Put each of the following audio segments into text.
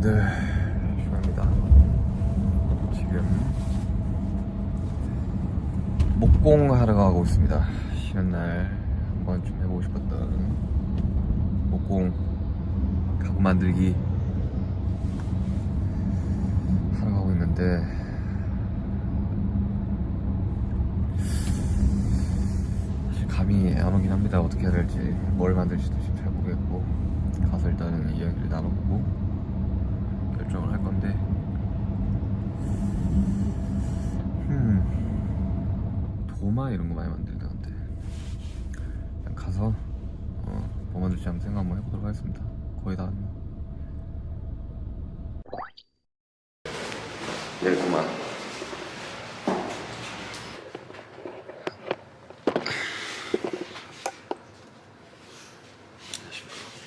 네, 휴가입니다. 지금 목공 하러 가고 있습니다. 쉬는 날 한번 좀 해보고 싶었던 목공 가구 만들기 하러 가고 있는데 사실 감이 안 오긴 합니다. 어떻게 해야 될지, 뭘 만들지도 지금 잘 모르겠고, 가서 일단은 이야기를 나눠보고 결정을 할 건데, 도마 이런 거 많이 만들다는데 그냥 가서 뭐 만들지 한번 생각 한번 해보도록 하겠습니다. 거의 다 왔네. 내일 도마.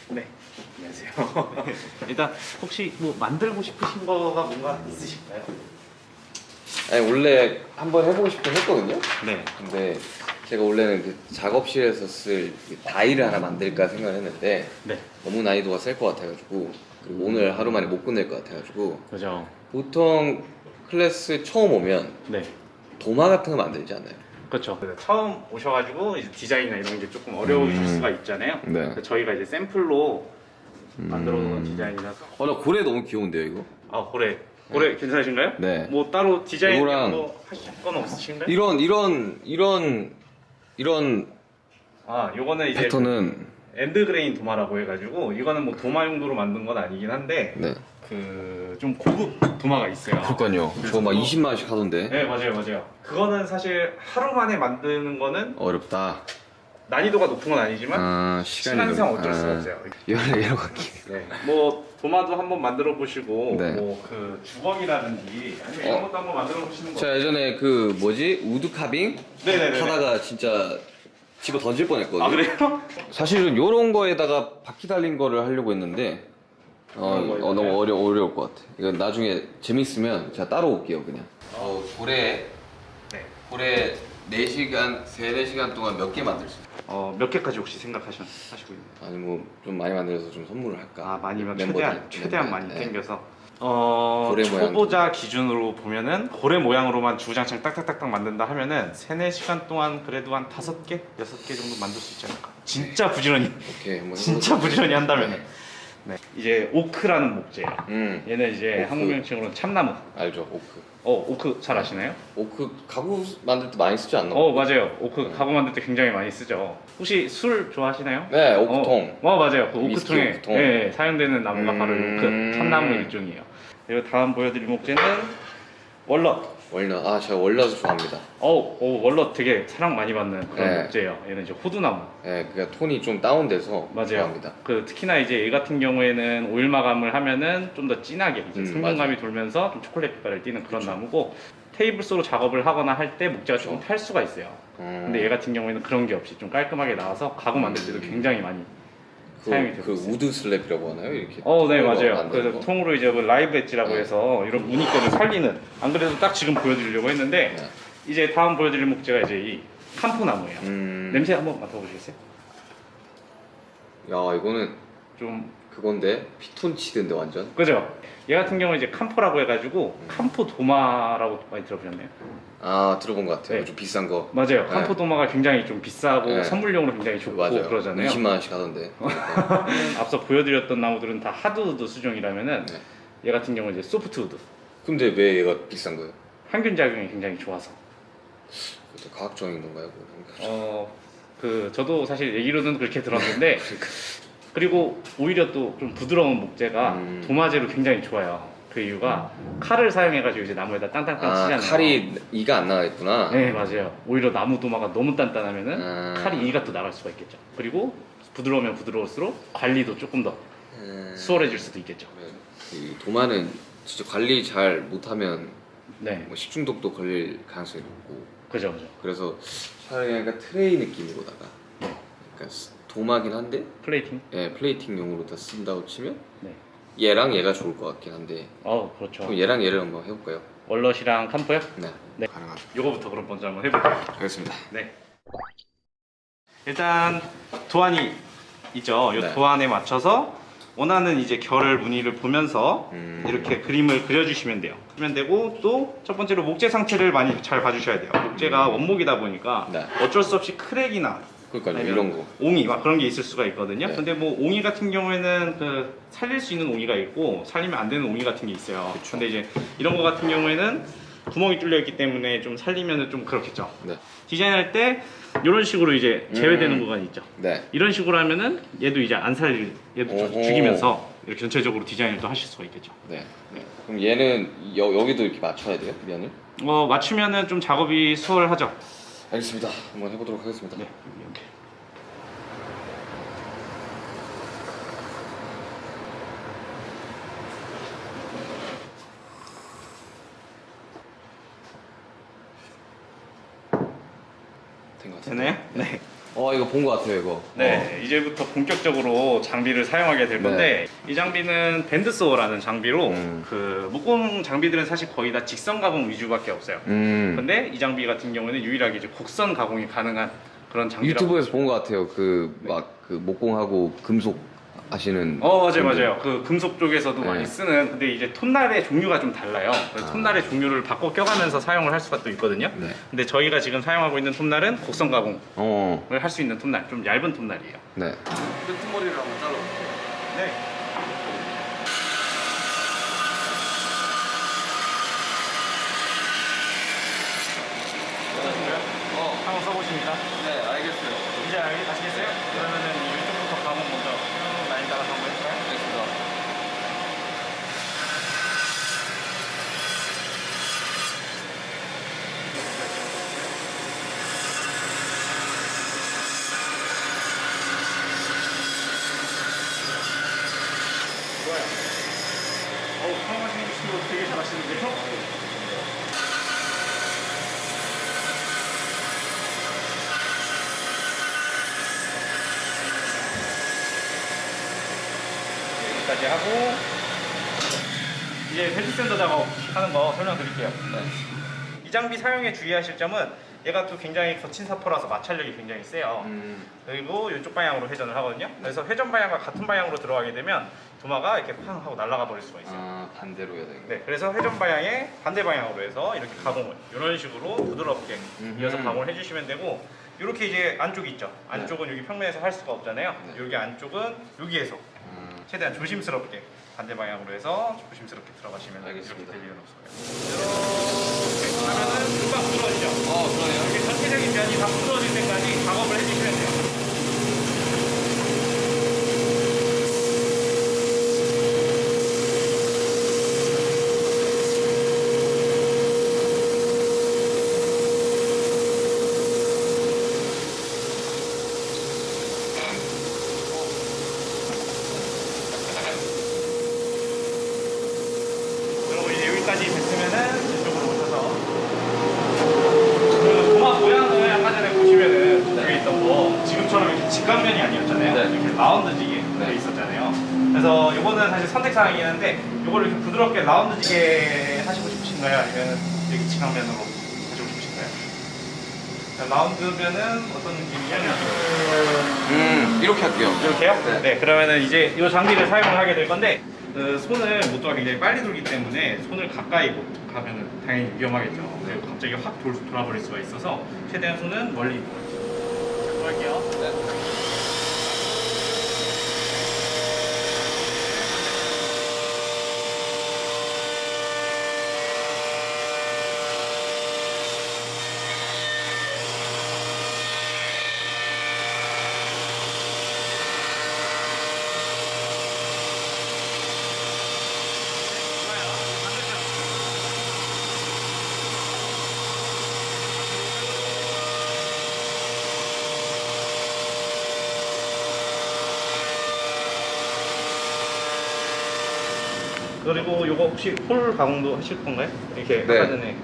네, 안녕하세요. 일단 혹시 뭐 만들고 싶으신 거가 뭔가 있으실까요? 아니, 원래 한번 해보고 싶긴 했거든요. 네. 근데 제가 원래는 그 작업실에서 쓸 다이를 하나 만들까 생각을 했는데 네. 너무 난이도가 셀 것 같아가지고, 그리고 오늘 하루 만에 못 끝낼 것 같아가지고, 그죠. 보통 클래스 처음 오면 네. 도마 같은 거 만들지 않나요? 그렇죠. 처음 오셔가지고 이제 디자인이나 이런 게 조금 어려우실 수가 있잖아요. 네. 그래서 저희가 이제 샘플로 만들어 놓은 디자인이라서. 나 고래 너무 귀여운데요, 이거? 아, 고래 괜찮으신가요? 네. 뭐 따로 디자인 이거랑 뭐 하실 건 없으신가요? 이런 아, 요거는 이제 패턴은 엔드그레인 도마라고 해가지고, 이거는 뭐 도마 용도로 만든 건 아니긴 한데 네. 그 좀 고급 도마가 있어요. 그러니까요. 저거 막 20만 원씩 하던데. 네, 맞아요. 그거는 사실 하루 만에 만드는 거는 어렵다. 난이도가 높은 건 아니지만 시간상 어쩔 수가 없어요. 여러 갖기. 네, 뭐 도마도 한번 만들어 보시고, 네. 뭐 그 주걱이라든지 아니면 이런 것도 한번 만들어 보시는 거. 제가 예전에 그 뭐지 우드 카빙 네네네. 하다가 진짜 집어 던질 뻔했거든요. 아, 그래요? 사실은 요런 거에다가 바퀴 달린 거를 하려고 했는데 너무 어려울 것 같아. 이거 나중에 재밌으면 제가 따로 올게요 그냥. 고래 네. 4시간, 4시간 동안 몇 개 만들 수 있어요? 몇 개까지 혹시 하시고 있나요? 아니 뭐 좀 많이 만들어서 좀 선물을 할까? 아, 많이면 멤버들. 최대한 많이 네. 땡겨서. 고래 초보자 기준으로 보면은 고래 모양으로만 주장창 딱딱딱딱 만든다 하면은 3-4시간 동안 그래도 한 5개, 6개 정도 만들 수 있지 않을까. 진짜 부지런히 오케이, 한번 진짜 해보도록 부지런히 한다면은. 네. 네. 이제 오크라는 목재예요. 얘는 이제 오크. 한국 명칭으로는 참나무. 알죠, 오크. 오크 잘 아시나요? 오크 가구 만들 때 많이 쓰지 않나? 맞아요. 오크 가구 만들 때 굉장히 많이 쓰죠. 혹시 술 좋아하시나요? 네, 오크통. 맞아요. 그 위스키 오크통에 오크통. 네, 사용되는 나무가 바로 오크, 참나무 일종이에요. 그리고 다음 보여드릴 목재는 월넛. 월넛. 제가 월넛을 좋아합니다. 월넛 되게 사랑 많이 받는 그런 네. 목재예요. 얘는 이제 호두나무. 네, 그러니까 톤이 좀 다운돼서 맞아요. 좋아합니다. 특히나 이제 얘 같은 경우에는 오일 마감을 하면은 좀 더 진하게 이제 성분감이 맞아요. 돌면서 좀 초콜릿 빛깔을 띠는 그런 나무고, 테이블소로 작업을 하거나 할 때 목재가 조금 탈 수가 있어요. 근데 얘 같은 경우에는 그런 게 없이 좀 깔끔하게 나와서 가구 만들 때도 굉장히 많이 사용이 되고 있어요. 우드 슬랩이라고 하나요? 이렇게. 네, 맞아요. 만드는 그래서 거? 통으로 이제 그 라이브 엣지라고 네. 해서 이런 무늬권을 살리는, 안 그래도 딱 지금 보여드리려고 했는데, 네. 이제 다음 보여드릴 목재가 이제 이 캄포나무예요. 냄새 한번 맡아보시겠어요? 야, 이거는 좀 그건데 피톤치드인데 완전. 그죠? 얘 같은 경우는 이제 캄포라고 해가지고 캄포 도마라고 많이 들어보셨나요? 들어본 것 같아요. 네. 좀 비싼 거. 맞아요. 네. 캄포 도마가 굉장히 좀 비싸고 네. 선물용으로 굉장히 좋고 맞아요. 그러잖아요. 20만 원씩 하던데. 앞서 보여드렸던 나무들은 다 하드우드 수종이라면은 네. 얘 같은 경우는 이제 소프트우드. 근데 왜 얘가 비싼 거예요? 항균 작용이 굉장히 좋아서. 그것도 과학적인 건가요? 저도 사실 얘기로는 그렇게 들었는데 그리고 오히려 또 좀 부드러운 목재가 도마재로 굉장히 좋아요. 그 이유가 칼을 사용해가지고 이제 나무에다 땅땅땅 치잖아요. 칼이 이가 안 나가겠구나. 네, 맞아요. 오히려 나무 도마가 너무 단단하면은 칼이 이가 또 나갈 수가 있겠죠. 그리고 부드러우면 부드러울수록 관리도 조금 더 수월해질 수도 있겠죠. 이 도마는 진짜 관리 잘 못하면 네, 뭐 식중독도 걸릴 가능성이 높고. 그죠. 그래서 차라리 약간 트레이 느낌으로다가, 그러니까 도마긴 한데 플레이팅. 플레이팅용으로 다 쓴다고 치면 네. 얘랑 얘가 좋을 것 같긴 한데, 그렇죠. 그럼 얘랑 얘를 한번 해볼까요? 월넛이랑 캄포요? 네. 가능하죠. 요거부터 그럼 먼저 한번 해볼게요. 알겠습니다. 네. 일단 도안이 있죠. 이 네. 도안에 맞춰서 원하는 이제 결을 무늬를 보면서 이렇게 그림을 그려주시면 돼요. 그러면 되고 또 첫 번째로 목재 상태를 많이 잘 봐주셔야 돼요. 목재가 원목이다 보니까 네. 어쩔 수 없이 크랙이나 그러니까요, 아니면 이런 거. 옹이 막 그런 게 있을 수가 있거든요. 네. 근데 뭐 옹이 같은 경우에는 그 살릴 수 있는 옹이가 있고 살리면 안 되는 옹이 같은 게 있어요. 그쵸. 근데 이제 이런 거 같은 경우에는 구멍이 뚫려 있기 때문에 좀 살리면 좀 그렇겠죠. 네. 디자인할 때 이런 식으로 이제 제외되는 구간이 있죠. 네. 이런 식으로 하면은 얘도 이제 안 살릴, 얘도 오호. 죽이면서 이렇게 전체적으로 디자인을 또 하실 수가 있겠죠. 네. 그럼 얘는 여기도 이렇게 맞춰야 돼요? 면을? 맞추면은 좀 작업이 수월하죠. 알겠습니다. 한번 해보도록 하겠습니다. 네, 이렇게. 된 것 같아요. 되나요? 네. 이거 본 것 같아요, 이거. 네, 이제부터 본격적으로 장비를 사용하게 될 건데 이 장비는 밴드소어라는 장비로 그 목공 장비들은 사실 거의 다 직선 가공 위주밖에 없어요. 근데 이 장비 같은 경우는 유일하게 이제 곡선 가공이 가능한 그런 장비라고. 유튜브에서 본 것 같아요. 그 목공하고 금속 하시는. 맞아요, 맞아요. 그 금속 쪽에서도 네. 많이 쓰는. 근데 이제 톤날의 종류가 좀 달라요. 그래서 톤날의 종류를 바꿔 껴가면서 사용을 할 수가 또 있거든요. 네. 근데 저희가 지금 사용하고 있는 톤날은 곡선 가공을 어. 할 수 있는 톤날, 좀 얇은 톤날이에요. 네. 끈머리를 한번 잘라볼게요. 네. 어떠신가요? 한번 써보십니까? 네, 알겠어요. 이제 아시겠어요? 그러면은 이쪽부터 가공 먼저 쭉 라인 따라서 한번 해볼까요? 알겠습니다. 좋아요. 사용하시는 거 되게 잘하시는데요? 여기까지 하고 이제 벨트샌더 작업하는 거 설명드릴게요. 이 장비 사용에 주의하실 점은 얘가 또 굉장히 거친 사포라서 마찰력이 굉장히 세요. 그리고 이쪽 방향으로 회전을 하거든요. 그래서 회전 방향과 같은 방향으로 들어가게 되면 도마가 이렇게 팡 하고 날아가 버릴 수가 있어요. 반대로 해야 되겠네. 네, 그래서 회전 방향에 반대 방향으로 해서 이렇게 가공을 이런 식으로 부드럽게 이어서 가공을 해주시면 되고 이렇게 이제 안쪽이 있죠. 안쪽은 여기 평면에서 할 수가 없잖아요. 네. 여기 안쪽은 여기에서 최대한 조심스럽게 반대 방향으로 해서 조심스럽게 들어가시면 알겠습니다. 이렇게 될 일은 없어요. 이렇게 하면은 금방 부드러지죠. 그러네요. 이렇게 전체적인 면이 다 부드러질 때까지 작업을 해주시면 돼요. 그리고 이제 여기까지 됐으면은 이쪽으로 오셔서 그 도마 모양을 아까 전에 보시면은 여기 있던 거 지금처럼 이렇게 직각면이 아니었잖아요. 네. 이렇게 라운드지게 돼 있었잖아요. 그래서 이거는 사실 선택 사항이긴 한데 이거를 이렇게 부드럽게 라운드지게 하시고 싶으신가요? 아니면 여기 직각면으로 하시고 싶으신가요? 자, 라운드면은 어떤 느낌이냐면 이렇게 할게요. 이렇게요? 네. 그러면은 이제 이 장비를 사용을 하게 될 건데 그 손을 모터가 굉장히 빨리 돌기 때문에 손을 가까이 못 가면은 당연히 위험하겠죠. 네, 갑자기 확 돌아버릴 수가 있어서 최대한 손은 멀리 할게요. 그리고 요거 혹시 홀 가공도 하실 건가요? 이렇게 네. 아까 전에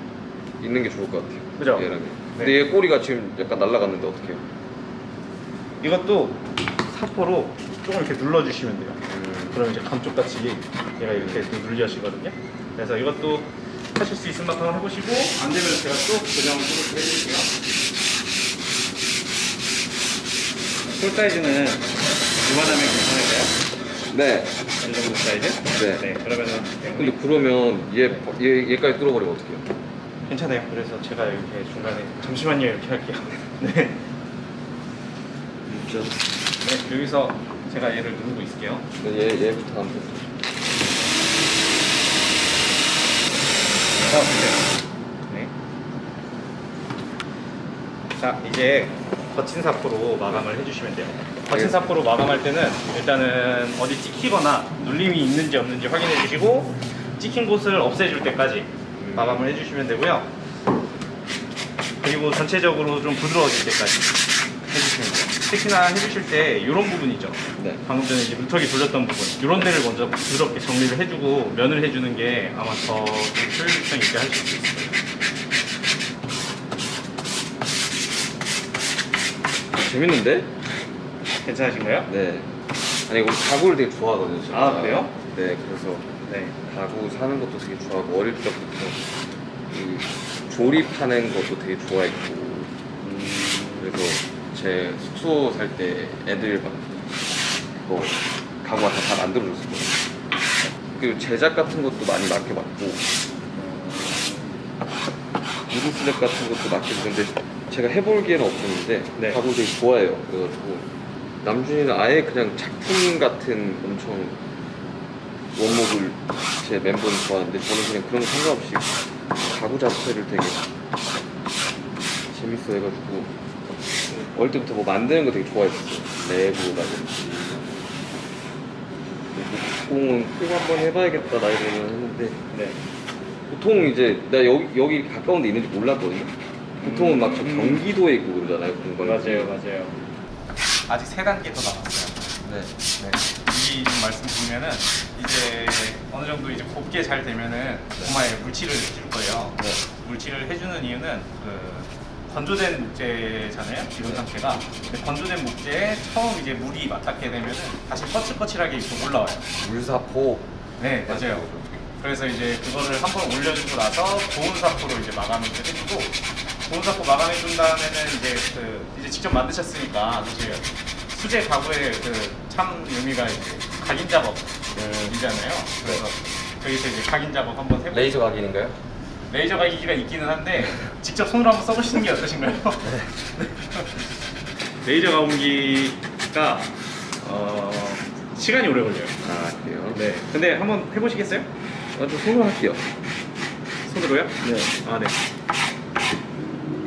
있는 게 좋을 것 같아요. 그죠? 얘랑. 네. 근데 얘 꼬리가 지금 약간 날아갔는데 어떡해요? 이것도 사포로 조금 이렇게 눌러주시면 돼요. 그럼 이제 감쪽같이 얘가 이렇게 눌려지거든요. 그래서 이것도 하실 수 있으면 한번 해보시고 안 되면 제가 또 고정을 또 해드릴게요. 홀 사이즈는 이만하면 괜찮을까요? 네. 이 정도 사이즈? 네. 네, 그러면은 근데 그러면 얘까지 뚫어버리면 어떡해요? 괜찮아요. 그래서 제가 이렇게 중간에 잠시만요 이렇게 할게요. 네. 진짜. 네, 여기서 제가 얘를 누르고 있을게요. 네, 얘부터 하면 돼요. 보세요. 네. 자, 이제 거친 사포로 마감을 해주시면 돼요. 거친 사포로 마감할 때는 일단은 어디 찍히거나 눌림이 있는지 없는지 확인해 주시고 찍힌 곳을 없애줄 때까지 마감을 해주시면 되고요. 그리고 전체적으로 좀 부드러워질 때까지 해주시면 돼요. 특히나 해주실 때 이런 부분이죠. 네. 방금 전에 이제 무턱이 돌렸던 부분 이런 데를 먼저 부드럽게 정리를 해주고 면을 해주는 게 아마 더 효율성 있게 할 수 있을 거예요. 재밌는데? 괜찮으신가요? 네. 아니, 이거 가구를 되게 좋아하거든요. 진짜. 아, 그래요? 네, 그래서 네. 가구 사는 것도 되게 좋아하고, 어릴 적부터 이 조립하는 것도 되게 좋아했고, 그래서 제 숙소 살 때 애들 막 그거 가구 다 만들어줬었거든요. 그리고 제작 같은 것도 많이 맡겨봤고, 무드슬랩 같은 것도 맡겨봤는데 제가 해볼 기회는 없었는데 네. 가구 되게 좋아해요. 그래가지고 남준이는 아예 그냥 작품 같은 엄청 원목을 제 멤버는 좋아하는데 저는 그냥 그런 거 상관없이 가구 자체를 되게 재밌어 해가지고 어릴 때부터 뭐 만드는 거 되게 좋아했었어요. 레고라든지 목공은 꼭 한번 해봐야겠다 나이로는 했는데 네. 보통 이제 나 여기 가까운 데 있는지 몰랐거든요. 보통은 막 저 경기도에 있고 그러잖아요. 공방이. 맞아요. 아직 3단계 더 남았어요. 네. 네. 이 말씀드리면은 이제 어느 정도 이제 곱게 잘 되면은 고마에 물칠을 해줄 거예요. 네. 물칠을 해주는 이유는 그 건조된 목재잖아요. 지금 네. 상태가. 근데 건조된 목재에 처음 이제 물이 맞닿게 되면은 다시 거칠거칠하게 이렇게 올라와요. 물사포. 네, 맞아요. 그래서 이제 그거를 한번 올려주고 나서 고온 사포로 이제 마감을 해주고 고온 사포 마감해준 다음에는 이제 직접 만드셨으니까 사실 수제 가구의 그 참 의미가 이제 각인 작업이잖아요. 그래서 저기서 이제 각인 작업 한번 해보고 레이저 각인인가요? 레이저 각인기가 있기는 한데 직접 손으로 한번 써보시는 게 어떠신가요? 레이저 가공기가 시간이 오래 걸려요. 아 그래요? 네. 근데 한번 해보시겠어요? 저 손으로 할게요. 손으로요? 네. 아, 네.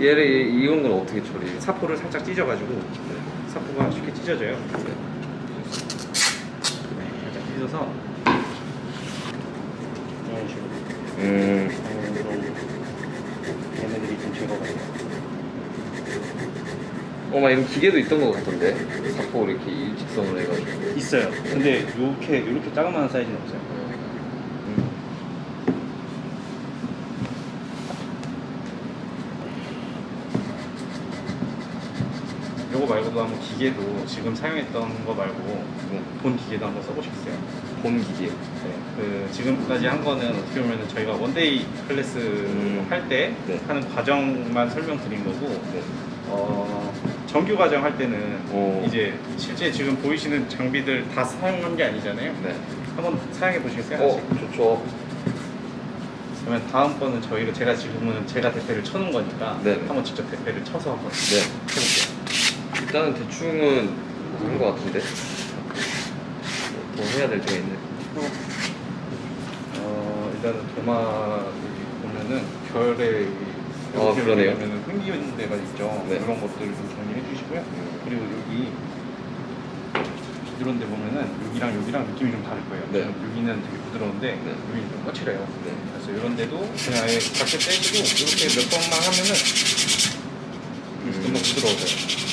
얘를 이런 건 어떻게 처리해요? 사포를 살짝 찢어가지고 사포가 쉽게 찢어져요. 네. 살짝 찢어서 이런 식으로 얘네들이 좀 제거가 돼요. 막 이런 기계도 있던 것 같던데 사포 이렇게 일직선으로 해가지고. 있어요. 근데 이렇게 작은 사이즈는 없어요. 요거 말고도 한번 기계도 지금 사용했던 거 말고 본 기계도 한번 써보시겠어요? 본 기계. 네, 그 지금까지 한 거는 어떻게 보면 저희가 원데이 클래스 할 때 네. 하는 과정만 설명드린 거고 네. 정규 과정 할 때는 오. 이제 실제 지금 보이시는 장비들 다 사용한 게 아니잖아요. 네. 한번 사용해 보시겠어요? 하나씩? 좋죠. 그러면 다음 거는 제가 지금은 제가 대패를 쳐놓은 거니까 네. 한번 직접 대패를 쳐서 한번 네. 해볼게요. 일단은 대충은 그런 것 같은데 더 해야 될 때가 있네. 일단은 도마 보면은 별에 그러네요. 보면은 흥기는 데가 있죠. 네. 그런 것들 좀 정리해 주시고요. 그리고 여기 이런 데 보면은 여기랑 느낌이 좀 다를 거예요. 네. 여기는 되게 부드러운데 네. 여기는 좀 거칠어요. 네. 그래서 이런 데도 그냥 아예 작게 떼시고 이렇게 몇 번만 하면은 좀 더 부드러워져요.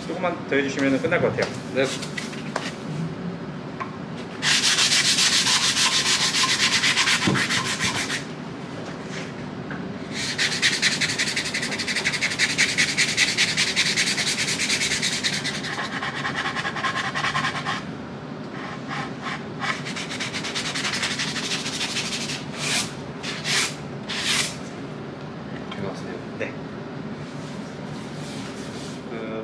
조금만 더 해주시면 끝날 것 같아요. 네. 네.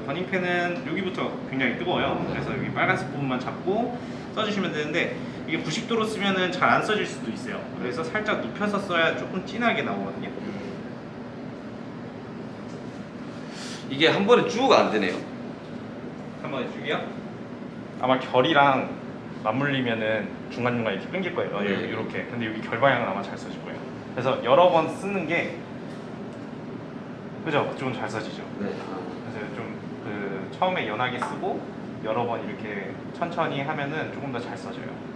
버닝팬은 여기부터 굉장히 뜨거워요. 그래서 여기 빨간색 부분만 잡고 써주시면 되는데 이게 90도로 쓰면은 잘 안 써질 수도 있어요. 그래서 살짝 눕혀서 써야 조금 진하게 나오거든요. 이게 한 번에 쭉 안 되네요. 한번 해주기요. 아마 결이랑 맞물리면은 중간중간 이렇게 끊길 거예요. 네. 이렇게. 근데 여기 결 방향은 아마 잘 써질 거예요. 그래서 여러 번 쓰는 게 그죠? 좀 잘 써지죠. 네. 그래서 좀 그 처음에 연하게 쓰고 여러 번 이렇게 천천히 하면은 조금 더 잘 써져요.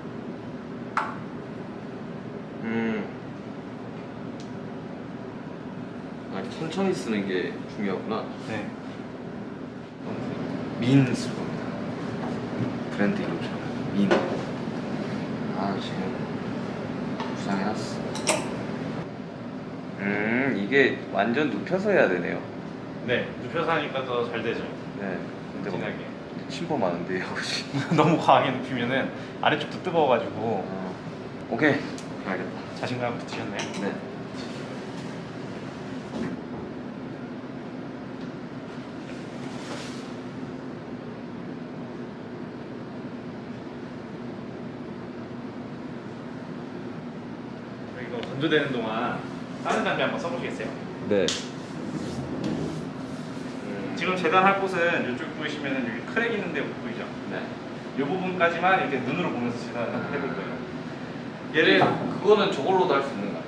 아, 천천히 쓰는 게 중요하구나. 네. 민 쓸 겁니다. 브랜드 이름처럼 민. 아 지금 구상해놨어. 이게 완전 눕혀서 해야 되네요. 네. 눕혀서 하니까 더 잘 되죠. 네. 근데 막 진하게. 침범하는데 혹시. 너무 과하게 눕히면은 아래쪽도 뜨거워가지고 오케이. 알겠다. 자신감 붙으셨나요? 네. 이거 건조되는 동안 다른 장비 한번 써보시겠어요? 네. 지금 재단할 곳은 이쪽 보이시면은 여기 크랙 있는 데 보이죠? 네. 이 부분까지만 이렇게 눈으로 보면서 재단을 해볼 거예요. 얘를 그거는 저걸로도 할 수 있는 거 아니에요?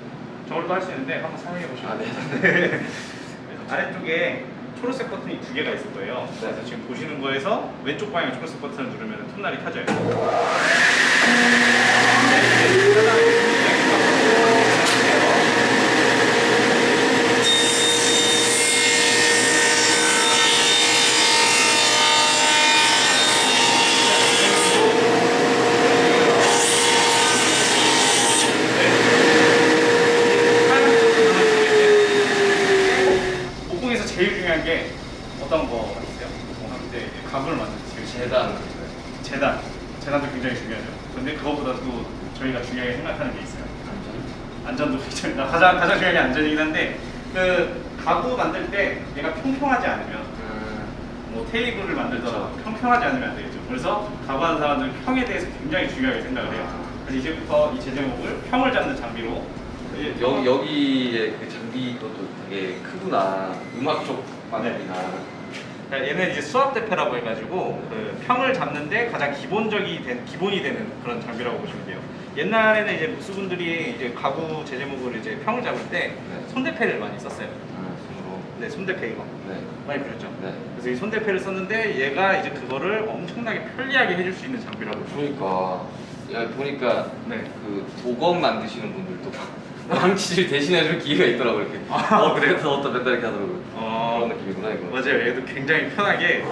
저걸로 할 수 있는데 한번 사용해 보시면 아, 네. 그래서 아래쪽에 초록색 버튼이 2개가 있을 거예요. 그래서 지금 보시는 거에서 왼쪽 방향 초록색 버튼을 누르면 톱날이 켜져요. 목공에서 제일 중요한 게 어떤 거 같으세요? 목공할 때 가구를 만들 때 제일 재단도 굉장히 중요하죠. 근데 그거보다도 저희가 중요하게 생각하는 게 있어요. 안전도 굉장히 가장 중요한 게 안전이긴 한데 그 가구 만들 때 얘가 평평하지 않으면 뭐 테이블을 만들더라도 평평하지 않으면 안 되겠죠. 그래서 가구하는 사람들은 평에 대해서 굉장히 중요하게 생각을 해요. 그래서 이제부터 이 제제목을 평을 잡는 장비로 여기에 그 장비 것도 되게 크구나. 음악 쪽 방향이나. 얘는 이제 수압 대패라고 해가지고 그 평을 잡는데 가장 기본이 되는 그런 장비라고 보시면 돼요. 옛날에는 이제 무수분들이 이제 가구 제제목을 이제 평을 잡을 때 손대패를 많이 썼어요. 손으로. 네, 손대패 이거 네. 많이 보셨죠? 네. 그래서 이 손대패를 썼는데 얘가 이제 그거를 엄청나게 편리하게 해줄 수 있는 장비라고. 그러니까 야, 보니까 네. 그 도검 만드시는 분들도 망치질 대신해줄 기회가 있더라고 이렇게. 그래서 어떤 맨날 이렇게 하더라고요. 그런 느낌이구나 이거. 맞아요. 얘도 굉장히 편하게.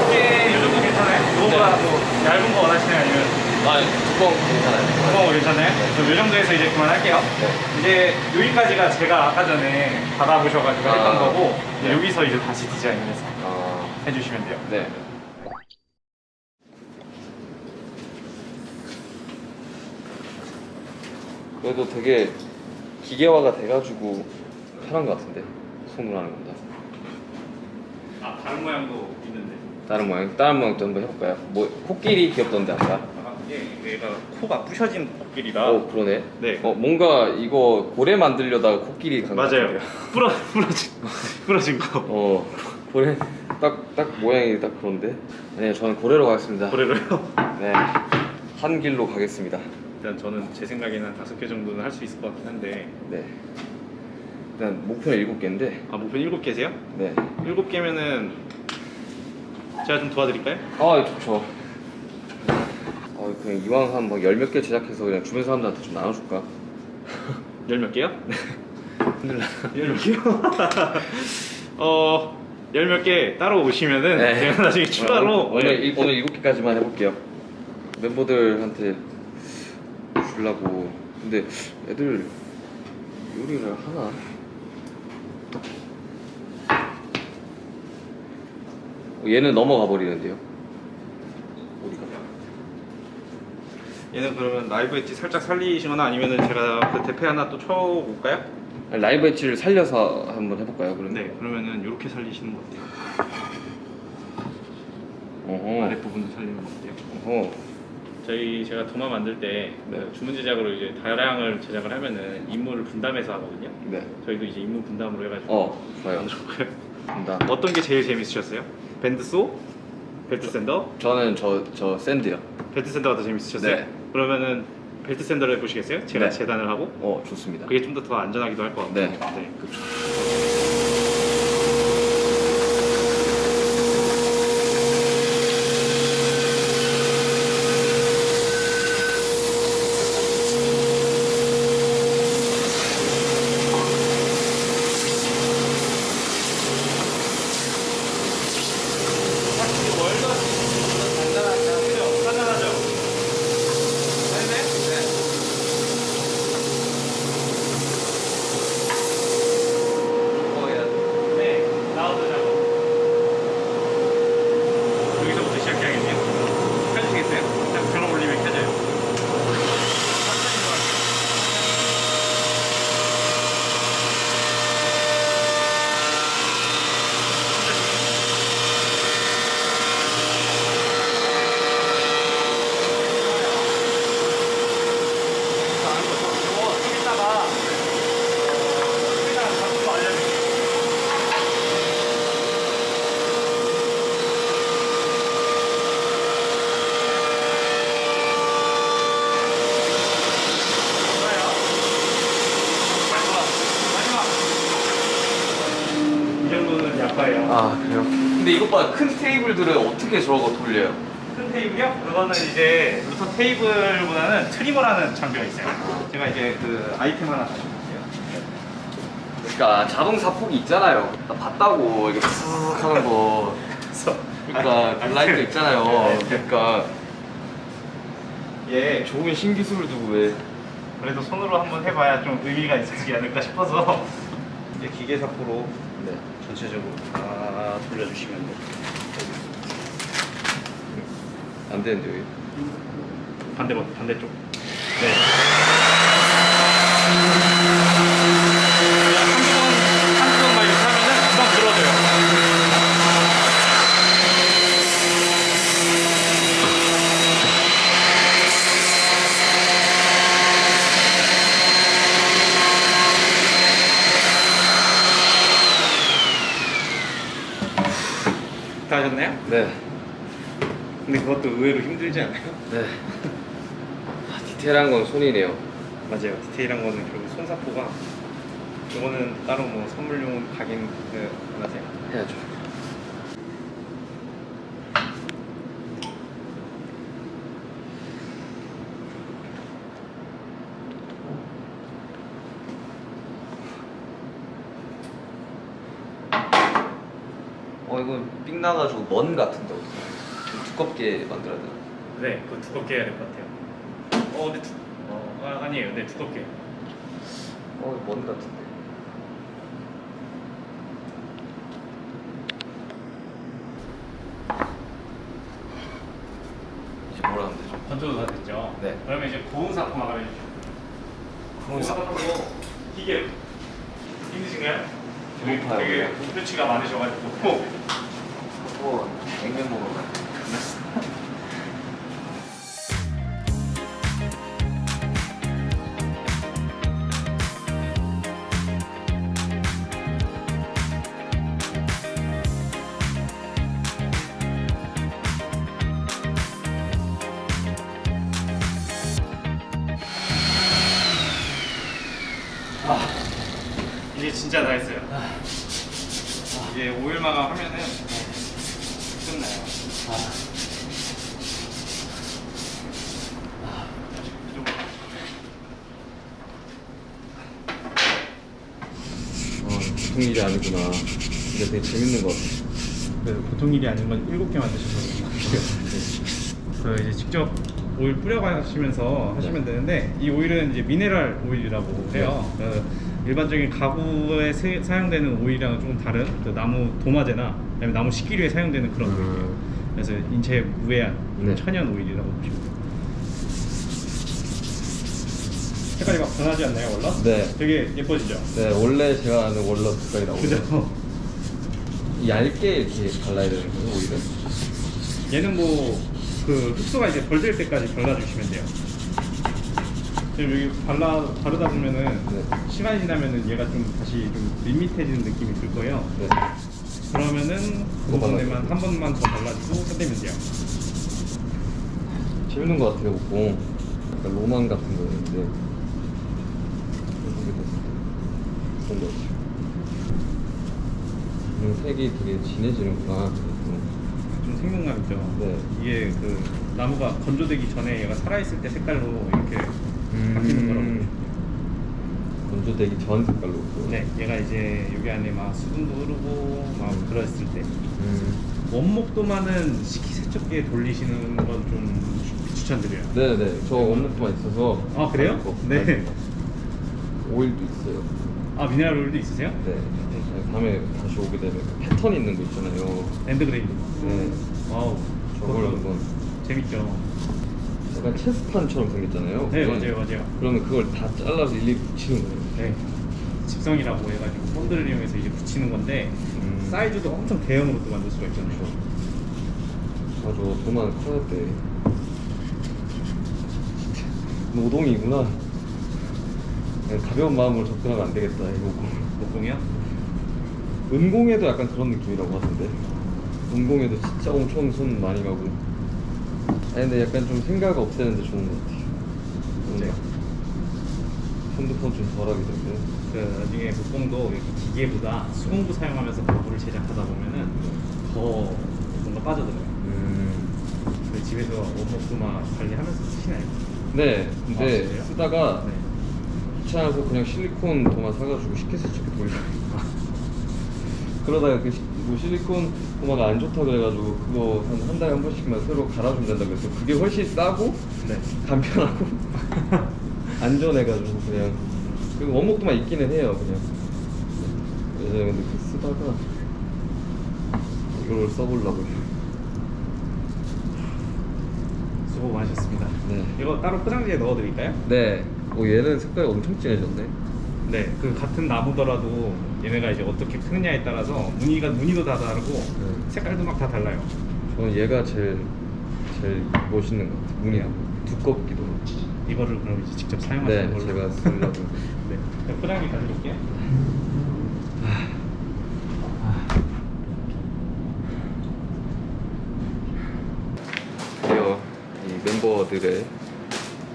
이게 이 정도 괜찮아요? 이거보다 더 얇은 거 원하시나요? 아니면 아, 두꺼운 거 괜찮아요. 어, 괜찮아요? 그럼 이 정도에서 이제 그만할게요. 이제 여기까지가 제가 아까 전에 받아보셔가지고 했던 거고 이제 여기서 이제 다시 디자인해서 해주시면 돼요. 네. 그래도 되게 기계화가 돼가지고 편한 것 같은데 손으로 하는 것보다. 아, 다른 모양도 있는데. 다른 모양도 한번 해볼까요? 뭐 코끼리 귀엽던데 아까? 아, 얘가 코가 부셔진 코끼리라. 그러네. 네. 뭔가 이거 고래 만들려다가 코끼리 간것 맞아요. 같은데요. 부러진 거. 고래 딱 모양이 딱 그런데. 아니요, 저는 고래로 가겠습니다. 고래로요? 네, 한 길로 가겠습니다. 일단 저는 제 생각에는 한 5개 정도는 할 수 있을 것 같긴 한데. 네. 일단 목표는 7개인데. 아, 목표 7개세요? 네. 7개면은 제가 좀 도와드릴까요? 아, 좋죠. 그냥 이왕 한 뭐 10몇 개 제작해서 그냥 주변 사람들한테 좀 나눠줄까? 10몇 개요? 네. 힘들다. 10몇 개요? 10몇 개 따로 오시면은 네. 제가 나중에 추가로 오늘 7개까지만 해볼게요. 멤버들한테 주려고. 근데 애들 요리를 하나? 얘는 넘어가 버리는데요. 우리가 얘는 그러면 라이브 엣지 살짝 살리시거나 아니면은 제가 그 대패 하나 또 쳐볼까요? 라이브 엣지를 살려서 한번 해볼까요? 그러면? 네, 그러면은 이렇게 살리시는 거 어때요? 어허. 아랫부분도 살리는 거 어때요? 어허. 제가 도마 만들 때 네. 주문 제작으로 이제 다량을 제작을 하면은 임무를 분담해서 하거든요. 네. 저희도 이제 임무 분담으로 해가지고 좋아요. 만들어볼까요? 간다. 어떤 게 제일 재밌으셨어요? 밴드소? 벨트 샌더? 저는 저 샌드요. 벨트 샌더가 더 재밌으셨어요? 네. 그러면 벨트 샌더를 해보시겠어요? 제가 네. 재단을 하고 좋습니다. 그게 좀 더 안전하기도 할 것 같고. 네. 그렇죠. 여기서부터 시작해야겠네요. 켜주시겠어요? 딱 전원 올리면 켜져요. 이거 좀 이따가 작동도 알려드릴게요. 이 정도는 약화예요. 아 그래요? 근데 이것 봐, 큰 테이블들은 어떻게 저거 돌려요? 큰 테이블이요? 그거는 이제 루터 테이블보다는 트리머라는 장비가 있어요. 제가 이제 그 아이템 하나 가지고 올게요. 그러니까 자동차 폭이 있잖아요. 나 봤다고 이렇게 푸르륵 하는 거. 그러니까 그 라이트 있잖아요. 그러니까 예, 좋은 신기술을 두고 왜? 그래도 손으로 한번 해봐야 좀 의미가 있지 않을까 싶어서 이제 기계사포로 네. 전체적으로 다 돌려주시면 돼요. 안 되는데 왜? 반대쪽. 네. 한두 번만 이렇게 하면은 금방 들어져요. 다 하셨나요? 네. 근데 그것도 의외로 힘들지 않아요? 네. 디테일한 건 손이네요. 맞아요. 디테일한 거는 결국 손사포가 이거는 따로 뭐 선물용 각인 안 하세요? 해야죠. 이건 삑 나가지고 먼 같은데 어떡해. 좀 두껍게 만들어야 되나? 네, 그거 두껍게 해야 될 것 같아요. 근데 아니에요. 네, 두껍게. 먼 같은데. 이제 뭐라 하면 되죠? 건조도 다 됐죠? 네. 그러면 이제 고온 사포 마감해 주시죠. 고온 사포. 이게 힘드신가요? 배고파요. 되게 목표치가 많으셔가지고. 냉면 먹으러 가요. 이제 진짜 다 했어요. 이제 오일 마감하면은 끝나요. 보통 일이 아니구나. 근데 되게 재밌는 것 같아. 그래서 보통 일이 아닌 건 7개 만드셔서 그런 것 같아요. 그 이제 직접 오일 뿌려가시면서 하시면 되는데 이 오일은 이제 미네랄 오일이라고 해요. 일반적인 가구에 사용되는 오일이랑은 조금 다른 그 나무 도마제나 아니면 나무 식기류에 사용되는 그런 오일이에요. 그래서 인체에 무해한 네. 천연 오일이라고 보시면 돼요. 색깔이 막 변하지 않나요, 월넛? 네. 되게 예뻐지죠? 네, 원래 제가 아는 월넛 색깔이 나오고 그죠? 얇게 이렇게 발라야 되는 거예요, 오일은? 얘는 뭐 그 흡수가 이제 덜 될 때까지 발라주시면 돼요. 지금 여기 바르다 보면은 네. 시간이 지나면은 얘가 좀 다시 좀 밋밋해지는 느낌이 들 거예요. 네. 그러면은 그 더 부분에만 한 번만 더 발라주고 끝내면 돼요. 재밌는 것 같아요, 보통. 약간 로망 같은 거였는데. 그런 것 같아요. 색이 되게 진해지는구나. 좀 생동감이죠. 네. 이게 그 나무가 건조되기 전에 얘가 살아있을 때 색깔로 이렇게 바뀌는 거라고. 건조되기 전 색깔로. 네, 얘가 이제 여기 안에 막 수분도 흐르고 막 들어있을 때. 원목도마는 식기세척기에 돌리시는 건 좀 추천드려요. 네네. 저 원목도만 있어서. 아, 그래요? 네. 오일도 있어요. 아, 미네랄 오일도 있으세요? 네. 다음에 다시 오게 되면 패턴 있는 거 있잖아요. 랜드그레이드. 네. 와우. 저걸 그것도 한번. 재밌죠. 약간 체스판처럼 생겼잖아요. 네, 맞아요. 그러면 그걸 다 잘라서 일일이 붙이는 거예요. 네. 집성이라고 해가지고 본드를 이용해서 이제 붙이는 건데 사이즈도 엄청 대형으로 또 만들 수가 있잖아요. 맞아, 도만 커야 돼. 노동이구나. 그냥 가벼운 마음으로 접근하면 안 되겠다, 이거. 목공이요? 은공에도 약간 그런 느낌이라고 하던데. 은공에도 진짜 엄청 손 많이 가고. 아니, 근데 약간 좀 생각 없애는데 좋은 것 같아요. 맞아요. 핸드폰 좀 덜하게 되는데. 그 나중에 목공도 이렇게 기계보다 수공구 사용하면서 가구를 제작하다 보면은 더 뭔가 빠져들어요. 그 집에서 원목도마 관리하면서 쓰시나요? 네, 근데 진짜요? 쓰다가 네. 귀찮아서 그냥 실리콘 도마 사가지고 식기세척기 돌려요. 그러다가 뭐 실리콘 도마가 안 좋다 그래가지고 그거 한 달에 한 번씩만 새로 갈아주면 된다고 해서 그게 훨씬 싸고 네. 간편하고 안전해가지고 그냥 그 원목도마 있기는 해요 그냥. 예전에 근데 그 쓰다가 이걸 써보려고. 수고 많으셨습니다. 네. 이거 따로 포장지에 넣어드릴까요? 네. 얘는 색깔이 엄청 진해졌네. 네. 그 같은 나무더라도 얘네가 이제 어떻게 크느냐에 따라서 무늬도 다 다르고 색깔도 막 다 달라요. 저는 얘가 제일 멋있는 것 같아요. 무늬가 두껍기도 하고. 이거를 그럼 이제 직접 사용하시는 네, 걸로. 제가 쓰려고. 네. 그럼 포장지 가져올게요. 드디어 이 멤버들의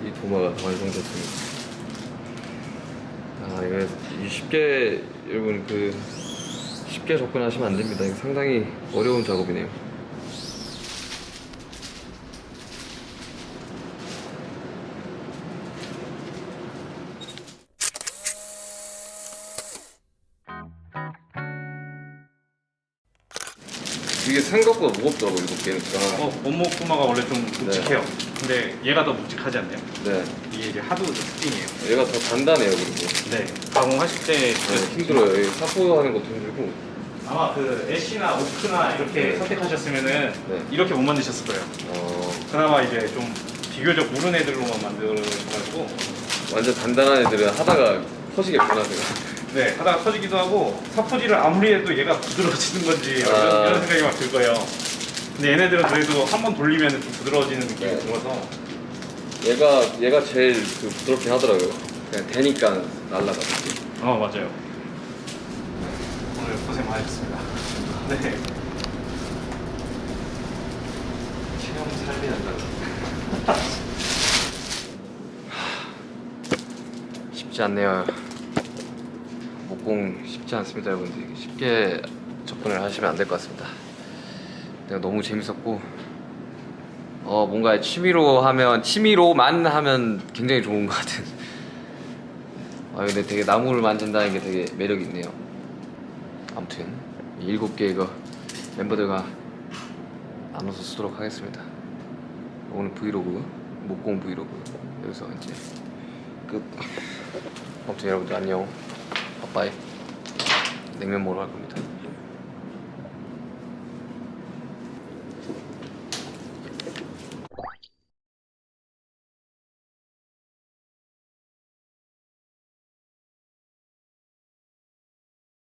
이 도마가 완성됐습니다. 아, 이거 쉽게 여러분 쉽게 접근하시면 안 됩니다. 이거 상당히 어려운 작업이네요. 이게 생각보다 무겁더라고 이거 깨니까. 원목도마가 원래 좀 묵직해요. 근데 얘가 더 묵직하지 않나요? 네. 이게 이제 하드 특징이에요. 얘가 더 단단해요 그리고. 네. 가공하실 때 네, 힘들어요. 이 사포하는 것도 힘들고. 아마 그 애쉬나 오크나 이렇게 네. 선택하셨으면은 네. 이렇게 못 만드셨을 거예요. 그나마 이제 좀 비교적 무른 애들로만 만들어가지고 완전 단단한 애들은 하다가 터지게 변하세요. 네 하다가 터지기도 하고 사포질을 아무리 해도 얘가 부드러워지는 건지 이런 생각이 막 들 거예요. 근데 얘네들은 그래도 한 번 돌리면 좀 부드러워지는 느낌이 네. 들어서 얘가 제일 부드럽긴 하더라고요. 그냥 되니까 날라가고. 맞아요. 오늘 고생 많으셨습니다. 네. 체험 삶이 난다. 쉽지 않네요. 목공 쉽지 않습니다, 여러분들. 쉽게 접근을 하시면 안 될 것 같습니다. 내가 너무 재밌었고, 뭔가 취미로만 하면 굉장히 좋은 것 같은. 근데 되게 나무를 만진다는 게 되게 매력이 있네요. 아무튼 7개 이거 멤버들과 나눠서 쓰도록 하겠습니다. 오늘 브이로그 목공 브이로그 여기서 이제 끝. 아무튼 여러분들 안녕. 빠빠이. 냉면 먹으러 갈 겁니다.